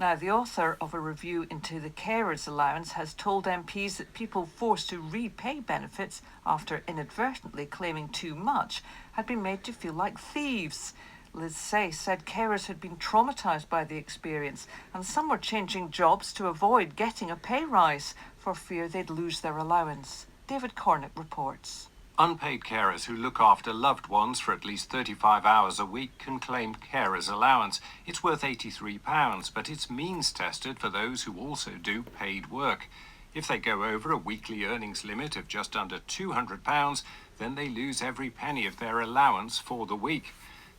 Now, the author of a review into the carers allowance has told MPs that people forced to repay benefits after inadvertently claiming too much had been made to feel like thieves. Liz Say said carers had been traumatised by the experience, and some were changing jobs to avoid getting a pay rise for fear they'd lose their allowance. David Cornick reports. Unpaid carers who look after loved ones for at least 35 hours a week can claim carers allowance. It's worth £83, but it's means tested for those who also do paid work. If they go over a weekly earnings limit of just under £200, then they lose every penny of their allowance for the week.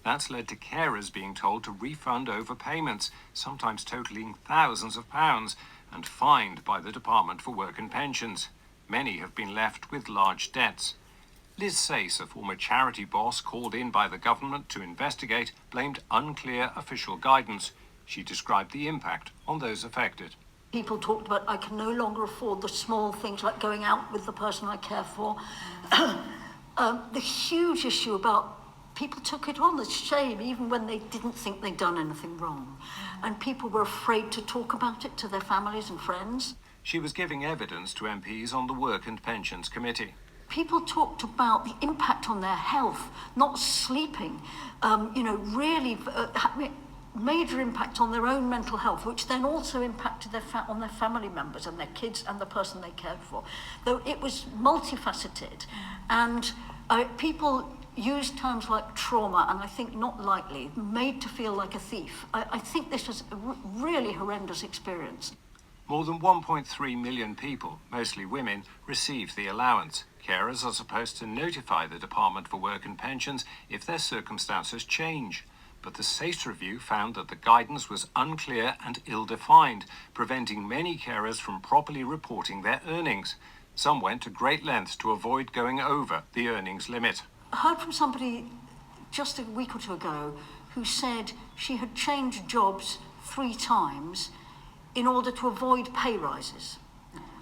That's led to carers being told to refund overpayments, sometimes totalling thousands of pounds, and fined by the Department for Work and Pensions. Many have been left with large debts. Liz Sayce, a former charity boss called in by the government to investigate, blamed unclear official guidance. She described the impact on those affected. People talked about, I can no longer afford the small things like going out with the person I care for. The huge issue about people took it on, the shame, even when they didn't think they'd done anything wrong. And people were afraid to talk about it to their families and friends. She was giving evidence to MPs on the Work and Pensions Committee. People talked about the impact on their health, not sleeping, really major impact on their own mental health, which then also impacted on their family members and their kids and the person they cared for. Though it was multifaceted, and people used terms like trauma, and I think not lightly, made to feel like a thief. I think this was a really horrendous experience. More than 1.3 million people, mostly women, received the allowance. Carers are supposed to notify the Department for Work and Pensions if their circumstances change. But the SACE review found that the guidance was unclear and ill-defined, preventing many carers from properly reporting their earnings. Some went to great lengths to avoid going over the earnings limit. I heard from somebody just a week or two ago who said she had changed jobs 3 times in order to avoid pay rises.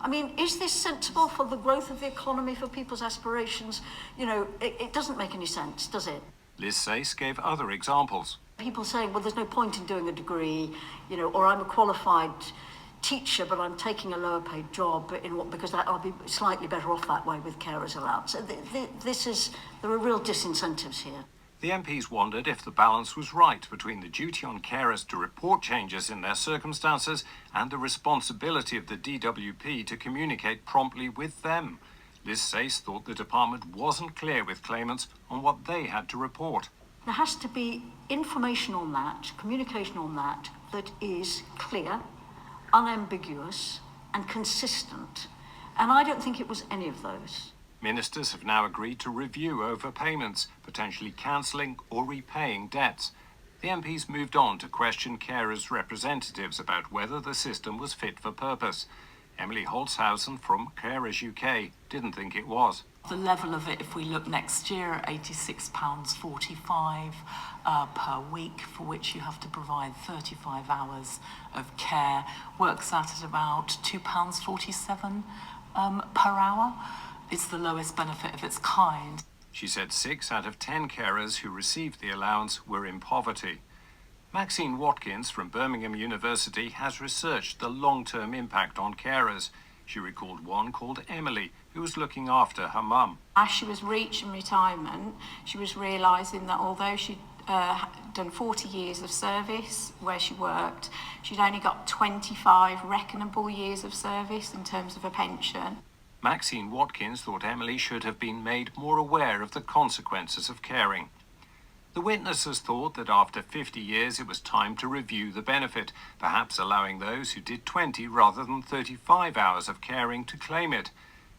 I mean, is this sensible for the growth of the economy, for people's aspirations? It doesn't make any sense, does it? Liz Sayce gave other examples. People saying, well, there's no point in doing a degree, or I'm a qualified teacher, but I'm taking a lower paid job because I'll be slightly better off that way with carers allowance. There are real disincentives here. The MPs wondered if the balance was right between the duty on carers to report changes in their circumstances and the responsibility of the DWP to communicate promptly with them. Liz Sayce thought the department wasn't clear with claimants on what they had to report. There has to be information on that, communication on that is clear, unambiguous and consistent. And I don't think it was any of those. Ministers have now agreed to review overpayments, potentially cancelling or repaying debts. The MPs moved on to question carers' representatives about whether the system was fit for purpose. Emily Holzhausen from Carers UK didn't think it was. The level of it, if we look next year at £86.45 per week, for which you have to provide 35 hours of care, works out at about £2.47 per hour. It's the lowest benefit of its kind. She said 6 out of 10 carers who received the allowance were in poverty. Maxine Watkins from Birmingham University has researched the long-term impact on carers. She recalled one called Emily, who was looking after her mum. As she was reaching retirement, she was realising that although she'd done 40 years of service where she worked, she'd only got 25 reckonable years of service in terms of a pension. Maxine Watkins thought Emily should have been made more aware of the consequences of caring. The witnesses thought that after 50 years it was time to review the benefit, perhaps allowing those who did 20 rather than 35 hours of caring to claim it.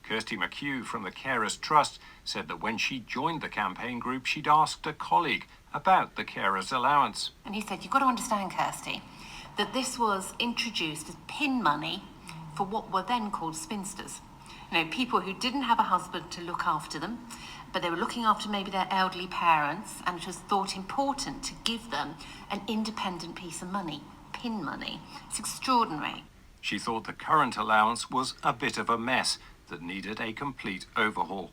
Kirsty McHugh from the Carers Trust said that when she joined the campaign group, she'd asked a colleague about the carers allowance. And he said, you've got to understand, Kirsty, that this was introduced as pin money for what were then called spinsters. People who didn't have a husband to look after them, but they were looking after maybe their elderly parents, and it was thought important to give them an independent piece of money, pin money. It's extraordinary. She thought the current allowance was a bit of a mess that needed a complete overhaul.